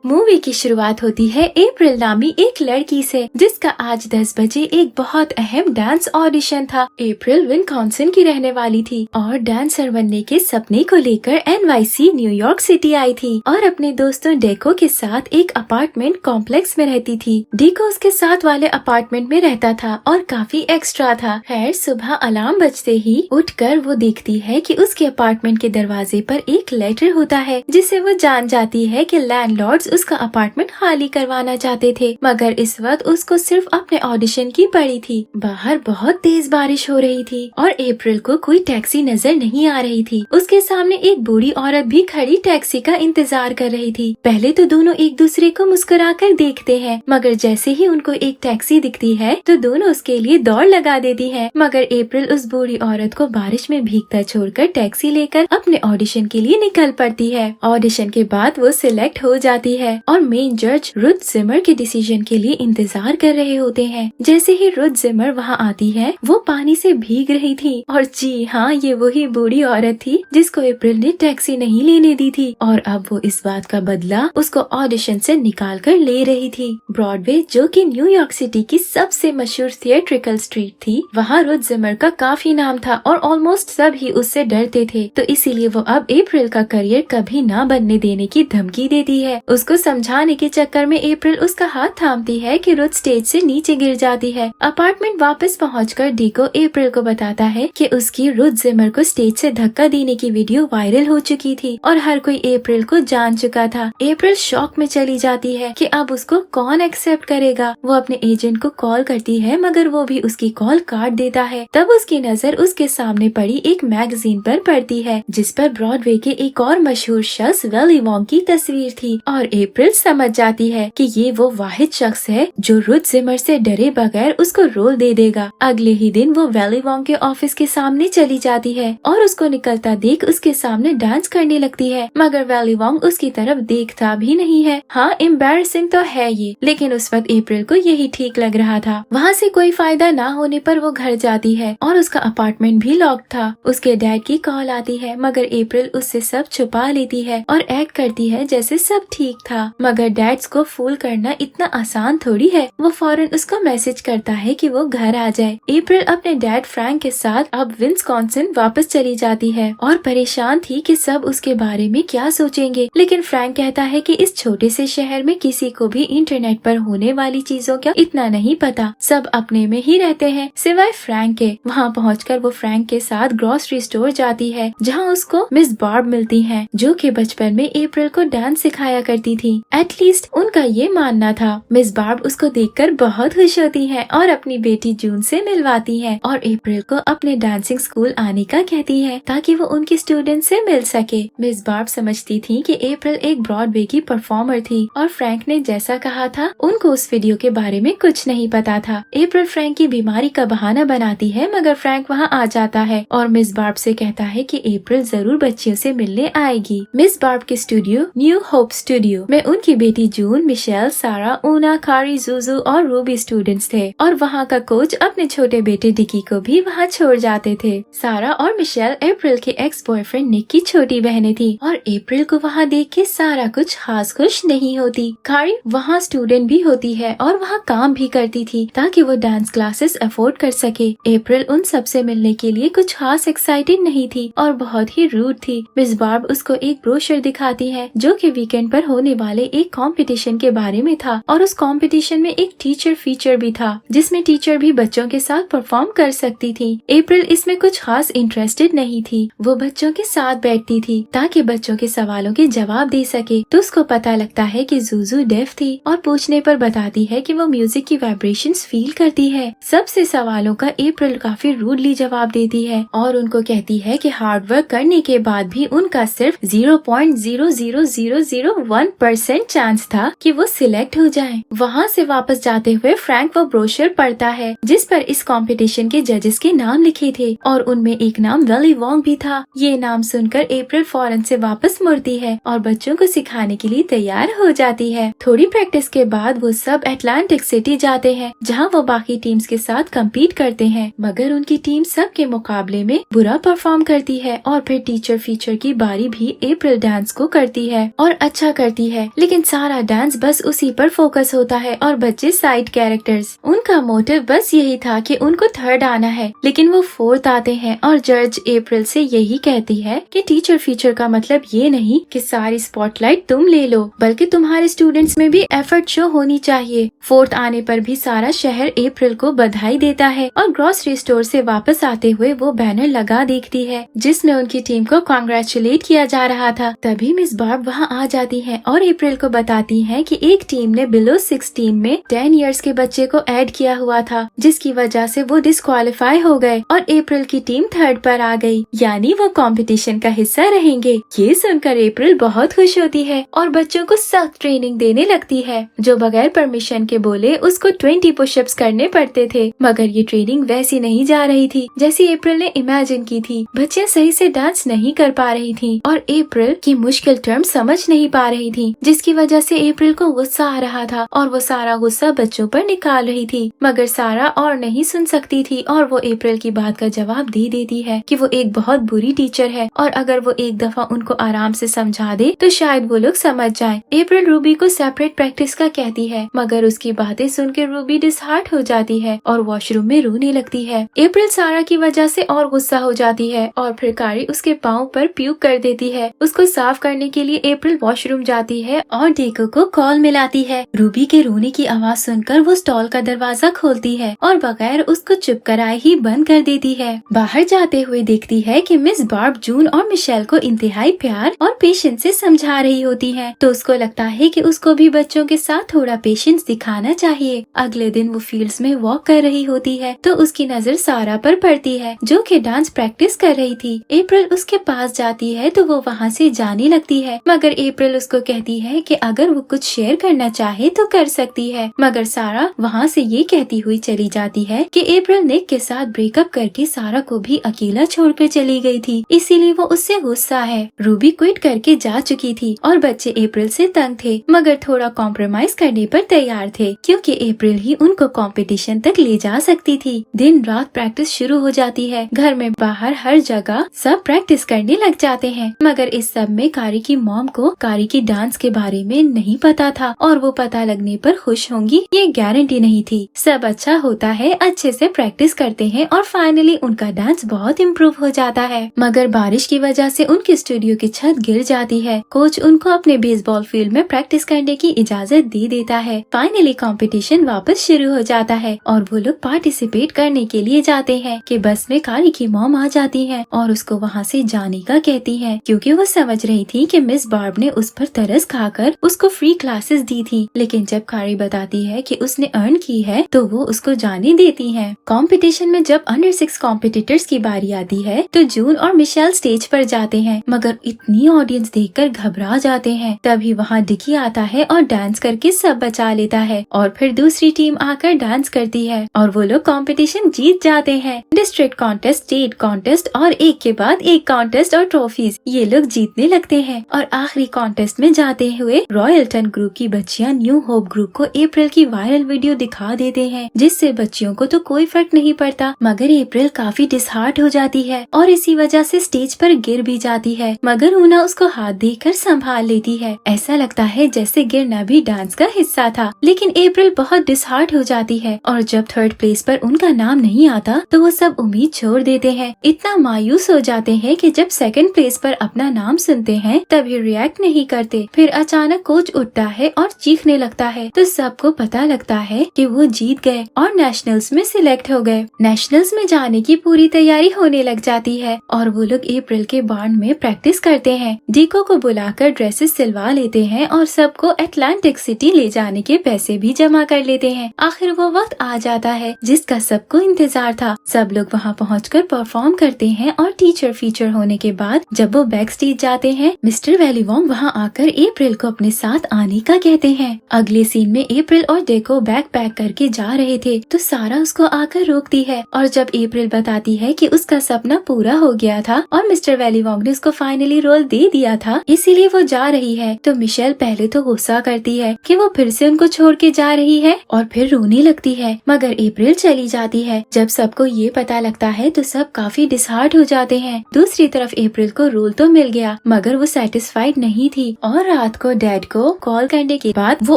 Movie की शुरुआत होती है अप्रैल नामी एक लड़की से, जिसका आज 10 बजे एक बहुत अहम डांस ऑडिशन था। अप्रैल विस्कॉन्सिन की रहने वाली थी और डांसर बनने के सपने को लेकर NYC न्यूयॉर्क सिटी आई थी और अपने दोस्तों डेको के साथ एक अपार्टमेंट कॉम्प्लेक्स में रहती थी। डेको उसके साथ वाले अपार्टमेंट में रहता था और काफी एक्स्ट्रा था। खैर सुबह अलार्म बजते ही उठकर वो देखती है कि उसके अपार्टमेंट के दरवाजे पर एक लेटर होता है, जिसे वो जान जाती है कि लैंडलॉर्ड्स उसका अपार्टमेंट खाली करवाना चाहते थे, मगर इस वक्त उसको सिर्फ अपने ऑडिशन की पड़ी थी। बाहर बहुत तेज बारिश हो रही थी और अप्रैल को कोई टैक्सी नजर नहीं आ रही थी। उसके सामने एक बूढ़ी औरत भी खड़ी टैक्सी का इंतजार कर रही थी। पहले तो दोनों एक दूसरे को मुस्कुराकर देखते हैं, मगर जैसे ही उनको एक टैक्सी दिखती है तो दोनों उसके लिए दौड़ लगा देती है। मगर अप्रैल उस बूढ़ी औरत को बारिश में भीगता छोड़कर टैक्सी लेकर अपने ऑडिशन के लिए निकल पड़ती है। ऑडिशन के बाद वो सिलेक्ट हो जाती है और मेन जज रुथ जिमर के डिसीजन के लिए इंतजार कर रहे होते हैं। जैसे ही रुथ जिमर वहाँ आती है वो पानी से भीग रही थी और जी हाँ, ये वही बूढ़ी औरत थी जिसको अप्रैल ने टैक्सी नहीं लेने दी थी और अब वो इस बात का बदला उसको ऑडिशन से निकाल कर ले रही थी। ब्रॉडवे, जो कि न्यूयॉर्क सिटी की सबसे मशहूर थिएट्रिकल स्ट्रीट थी, वहाँ रुथ जिमर का काफी नाम था और ऑलमोस्ट सब ही उससे डरते थे, तो इसीलिए वो अब अप्रैल का करियर कभी ना बनने देने की धमकी देती है। उसको समझाने के चक्कर में अप्रैल उसका हाथ थामती है कि रुथ स्टेज से नीचे गिर जाती है। अपार्टमेंट वापस पहुंचकर डेको अप्रैल को बताता है कि उसकी रुथ जिमर को स्टेज से धक्का देने की वीडियो वायरल हो चुकी थी और हर कोई अप्रैल को जान चुका था। अप्रैल शॉक में चली जाती है कि अब उसको कौन एक्सेप्ट करेगा। वो अपने एजेंट को कॉल करती है, मगर वो भी उसकी कॉल काट देता है। तब उसकी नजर उसके सामने पड़ी एक मैगजीन पर पड़ती है, जिस पर ब्रॉडवे के एक और मशहूर शख्स वेली वोंग की तस्वीर थी और अप्रैल समझ जाती है कि ये वो वाहिद शख्स है जो रुथ जिमर से डरे बगैर उसको रोल दे देगा। अगले ही दिन वो वेली वोंग के ऑफिस के सामने चली जाती है और उसको निकलता देख उसके सामने डांस करने लगती है, मगर वेली वोंग उसकी तरफ देखता भी नहीं है। हाँ, एम्बैरसिंग तो है ये, लेकिन उस वक्त अप्रैल को यही ठीक लग रहा था। वहाँ से कोई फायदा ना होने पर वो घर जाती है और उसका अपार्टमेंट भी लॉक था। उसके डैड की कॉल आती है, मगर अप्रैल उससे सब छुपा लेती है और एक्ट करती है जैसे सब ठीक था। मगर डैड्स को फूल करना इतना आसान थोड़ी है। वो फौरन उसको मैसेज करता है कि वो घर आ जाए। अप्रैल अपने डैड फ्रैंक के साथ अब विस्कॉन्सिन वापस चली जाती है और परेशान थी कि सब उसके बारे में क्या सोचेंगे, लेकिन फ्रैंक कहता है कि इस छोटे से शहर में किसी को भी इंटरनेट पर होने वाली चीजों का इतना नहीं पता, सब अपने में ही रहते हैं सिवाय फ्रैंक के। वहाँ पहुँचकर वो फ्रैंक के साथ ग्रोसरी स्टोर जाती है, जहाँ उसको मिस बार्ब मिलती है, जो कि बचपन में अप्रैल को डांस सिखाया करती थी। एटलीस्ट उनका ये मानना था। मिस बार्ब उसको देखकर बहुत खुश होती हैं और अपनी बेटी जून से मिलवाती हैं और अप्रैल को अपने डांसिंग स्कूल आने का कहती है ताकि वो उनके स्टूडेंट से मिल सके। मिस बार्ब समझती थी कि अप्रैल एक ब्रॉडवे की परफॉर्मर थी और फ्रैंक ने जैसा कहा था उनको उस वीडियो के बारे में कुछ नहीं पता था। अप्रैल फ्रैंक की बीमारी का बहाना बनाती है, मगर फ्रैंक वहाँ आ जाता है और मिस बार्ब से कहता है कि अप्रैल जरूर बच्चियों से मिलने आएगी। मिस बार्ब के स्टूडियो न्यू होप स्टूडियो में उनकी बेटी जून, मिशेल, सारा, ऊना, कारी, जुजू और रूबी स्टूडेंट्स थे और वहाँ का कोच अपने छोटे बेटे डिकी को भी वहाँ छोड़ जाते थे। सारा और मिशेल अप्रैल के एक्स बॉयफ्रेंड निक की छोटी बहनें थी और अप्रैल को वहाँ देख के सारा कुछ खास खुश नहीं होती। कारी वहाँ स्टूडेंट भी होती है और वहाँ काम भी करती थी ताकि वो डांस क्लासेस अफोर्ड कर सके। अप्रैल उन सबसे मिलने के लिए कुछ खास एक्साइटेड नहीं थी और बहुत ही रूड थी। मिस बार्ब उसको एक ब्रोशर दिखाती है जो कि वीकेंड पर होने वाले एक कंपटीशन के बारे में था और उस कंपटीशन में एक टीचर फीचर भी था जिसमें टीचर भी बच्चों के साथ परफॉर्म कर सकती थी। अप्रैल इसमें कुछ खास इंटरेस्टेड नहीं थी। वो बच्चों के साथ बैठती थी ताकि बच्चों के सवालों के जवाब दे सके, तो उसको पता लगता है कि जुजू डेफ थी और पूछने पर बताती है कि वो म्यूजिक की वाइब्रेशंस फील करती है। सबसे सवालों का अप्रैल काफी रूडली जवाब देती है और उनको कहती है कि हार्ड वर्क करने के बाद भी उनका सिर्फ 0.00001% चांस था कि वो सिलेक्ट हो जाए। वहाँ से वापस जाते हुए फ्रैंक वो ब्रोशर पढ़ता है जिस पर इस कंपटीशन के जजेस के नाम लिखे थे और उनमें एक नाम वेली वोंग भी था। ये नाम सुनकर अप्रैल फौरन से वापस मुड़ती है और बच्चों को सिखाने के लिए तैयार हो जाती है। थोड़ी प्रैक्टिस के बाद वो सब अटलांटिक सिटी जाते हैं जहाँ वो बाकी टीम्स के साथ कम्पीट करते हैं, मगर उनकी टीम सब के मुकाबले में बुरा परफॉर्म करती है और फिर टीचर फीचर की बारी भी अप्रैल डांस को करती है और अच्छा करती है, लेकिन सारा डांस बस उसी पर फोकस होता है और बच्चे साइड कैरेक्टर्स। उनका मोटिव बस यही था कि उनको थर्ड आना है, लेकिन वो फोर्थ आते हैं और जज अप्रैल से यही कहती है कि टीचर फीचर का मतलब ये नहीं कि सारी स्पॉटलाइट तुम ले लो, बल्कि तुम्हारे स्टूडेंट्स में भी एफर्ट शो होनी चाहिए। फोर्थ आने पर भी सारा शहर अप्रैल को बधाई देता है और ग्रोसरी स्टोर से वापस आते हुए वो बैनर लगा देखती है जिसमें उनकी टीम को कांग्रेचुलेट किया जा रहा था। तभी मिस बार्ब वहाँ आ जाती है और अप्रैल को बताती है कि एक टीम ने बिलो 6 टीम में 10 इयर्स के बच्चे को ऐड किया हुआ था, जिसकी वजह से वो डिस्क्वालीफाई हो गए और अप्रैल की टीम थर्ड पर आ गई, यानी वो कंपटीशन का हिस्सा रहेंगे। ये सुनकर अप्रैल बहुत खुश होती है और बच्चों को सख्त ट्रेनिंग देने लगती है। जो बगैर परमिशन के बोले उसको 20 पुशअप्स करने पड़ते थे, मगर ये ट्रेनिंग वैसी नहीं जा रही थी जैसी अप्रैल ने इमेजिन की थी। बच्चियां सही से डांस नहीं कर पा रही थी और अप्रैल की मुश्किल टर्म समझ नहीं पा रही थी, जिसकी वजह से अप्रैल को गुस्सा आ रहा था और वो सारा गुस्सा बच्चों पर निकाल रही थी। मगर सारा और नहीं सुन सकती थी और वो अप्रैल की बात का जवाब दे देती है कि वो एक बहुत बुरी टीचर है और अगर वो एक दफा उनको आराम से समझा दे तो शायद वो लोग समझ जाएं। अप्रैल रूबी को सेपरेट प्रैक्टिस का कहती है, मगर उसकी बातें सुनकर रूबी डिसहार्ट हो जाती है और वॉशरूम में रोने लगती है। अप्रैल सारा की वजह से और गुस्सा हो जाती है और फिर कारी उसके पाँव पर प्यूक कर देती है। उसको साफ करने के लिए अप्रैल वॉशरूम जाती है और डेको को कॉल मिलाती है। रूबी के रोने की आवाज सुनकर वो स्टॉल का दरवाजा खोलती है और बगैर उसको चुप कराए ही बंद कर देती है। बाहर जाते हुए देखती है कि मिस बार्ब जून और मिशेल को इंतहाई प्यार और पेशेंस से समझा रही होती है, तो उसको लगता है कि उसको भी बच्चों के साथ थोड़ा पेशेंस दिखाना चाहिए। अगले दिन वो फील्ड्स में वॉक कर रही होती है तो उसकी नजर सारा पर पड़ती है जो कि डांस प्रैक्टिस कर रही थी। अप्रैल उसके पास जाती है तो वो वहाँ से जाने लगती है, मगर अप्रैल उसको कहती है कि अगर वो कुछ शेयर करना चाहे तो कर सकती है। मगर सारा वहाँ से ये कहती हुई चली जाती है कि अप्रैल निक के साथ ब्रेकअप करके सारा को भी अकेला छोड़कर चली गई थी, इसीलिए वो उससे गुस्सा है। रूबी क्विट करके जा चुकी थी और बच्चे अप्रैल से तंग थे, मगर थोड़ा कॉम्प्रोमाइज करने पर तैयार थे क्योंकि अप्रैल ही उनको कंपटीशन तक ले जा सकती थी। दिन रात प्रैक्टिस शुरू हो जाती है। घर में बाहर हर जगह सब प्रैक्टिस करने लग जाते हैं, मगर इस सब में कारी की मॉम को कारी की डांस के बारे में नहीं पता था और वो पता लगने पर खुश होंगी ये गारंटी नहीं थी। सब अच्छा होता है, अच्छे से प्रैक्टिस करते हैं और फाइनली उनका डांस बहुत इम्प्रूव हो जाता है। मगर बारिश की वजह से उनके स्टूडियो की छत गिर जाती है। कोच उनको अपने बेसबॉल फील्ड में प्रैक्टिस करने की इजाजत दे देता है। फाइनली कंपटीशन वापस शुरू हो जाता है और वो लोग पार्टिसिपेट करने के लिए जाते हैं कि बस में कारी की मॉम आ जाती है और उसको वहाँ से जाने का कहती है क्योंकि वो समझ रही थी कि मिस बार्ब ने उस पर तरस खाकर उसको फ्री क्लासेस दी थी। लेकिन जब कारी बताती है कि उसने अर्न की है तो वो उसको जाने देती है। कंपटीशन में जब अंडर 6 कॉम्पिटिटर्स की बारी आती है तो जून और मिशेल स्टेज पर जाते हैं, मगर इतनी ऑडियंस देखकर घबरा जाते हैं। तभी वहाँ डिकी आता है और डांस करके सब बचा लेता है और फिर दूसरी टीम आकर डांस करती है और वो लोग कंपटीशन जीत जाते हैं। डिस्ट्रिक्ट कॉन्टेस्ट, स्टेट कॉन्टेस्ट और एक के बाद एक कॉन्टेस्ट और ट्रॉफीज ये लोग जीतने लगते हैं और आखिरी कॉन्टेस्ट में जाते हुए रॉयल्टन ग्रुप की बच्चियां न्यू होप ग्रुप को अप्रैल की वायरल वीडियो दिखा देते हैं, जिससे बच्चियों को तो कोई फर्क नहीं पड़ता, मगर अप्रैल काफी डिसहार्ट हो जाती है और इसी वजह से स्टेज पर गिर भी जाती है, मगर ऊना उसको हाथ देकर संभाल लेती है। ऐसा लगता है जैसे गिरना भी डांस का हिस्सा था। लेकिन अप्रैल बहुत डिसहार्ट हो जाती है और जब थर्ड प्लेस पर उनका नाम नहीं आता तो वो सब उम्मीद छोड़ देते हैं। इतना मायूस हो जाते हैं कि जब सेकंड प्लेस पर अपना नाम सुनते हैं तभी रिएक्ट नहीं करते। फिर अचानक कोच उठता है और चीखने लगता है तो सबको पता लगता है कि वो जीत गए और नेशनल्स में सिलेक्ट हो गए। नेशनल्स में जाने की पूरी तैयारी होने लग जाती है और वो लोग अप्रैल के बार्न में प्रैक्टिस करते हैं। डीको को बुलाकर ड्रेसेस सिलवा लेते हैं और सबको अटलांटिक सिटी ले जाने के पैसे भी जमा कर लेते हैं। आखिर वो वक्त आ जाता है जिसका सबको इंतजार था। सब लोग वहाँ पहुँचकर परफॉर्म करते हैं और टीचर फीचर होने के बाद जब वो बैक स्टेज जाते हैं मिस्टर वेलीवॉन्ग वहाँ आकर अप्रैल को अपने साथ आने का कहते हैं। अगले सीन में अप्रैल और डेको बैग पैक करके जा रहे थे तो सारा उसको आकर रोकती है और जब अप्रैल बताती है कि उसका सपना पूरा हो गया था और मिस्टर वेलीवॉन्ग ने उसको फाइनली रोल दे दिया था इसीलिए वो जा रही है, तो मिशेल पहले तो गुस्सा करती है कि वो फिर से उनको छोड़ के जा रही है और फिर रोने लगती है, मगर अप्रैल चली जाती है। जब सबको ये पता लगता है तो सब काफी डिसहार्ट हो जाते हैं। दूसरी तरफ अप्रैल को रोल तो मिल गया मगर वो सेटिस्फाइड नहीं थी और रात को डैड को कॉल करने के बाद वो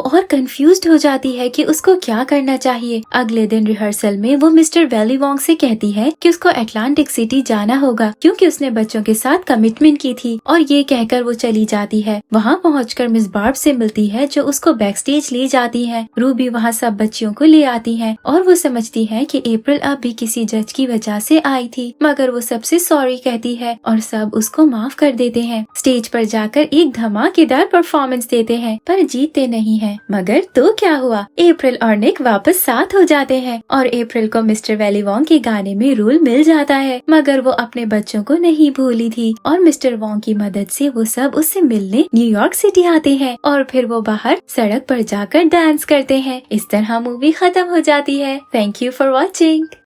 और कंफ्यूज्ड हो जाती है कि उसको क्या करना चाहिए। अगले दिन रिहर्सल में वो मिस्टर वेली वोंग से कहती है कि उसको अटलांटिक सिटी जाना होगा क्योंकि उसने बच्चों के साथ कमिटमेंट की थी, और ये कहकर वो चली जाती है। वहाँ पहुंचकर मिस बार्ब से मिलती है जो उसको बैक स्टेज ले जाती है। रूबी वहाँ सब बच्चियों को ले आती है और वो समझती है कि अप्रैल अब भी किसी जज की वजह से आई थी, मगर वो सबसे सॉरी कहती है और सब उसको माफ कर देते हैं। स्टेज पर जाकर एक धमाकेदार परफॉर्मेंस देते हैं पर जीतते नहीं हैं। मगर तो क्या हुआ, अप्रैल और निक वापस साथ हो जाते हैं और अप्रैल को मिस्टर वेली वोंग के गाने में रोल मिल जाता है, मगर वो अपने बच्चों को नहीं भूली थी और मिस्टर वोंग की मदद से वो सब उससे मिलने न्यूयॉर्क सिटी आते हैं और फिर वो बाहर सड़क पर जाकर डांस करते हैं। इस तरह मूवी खत्म हो जाती है। Thank you for watching.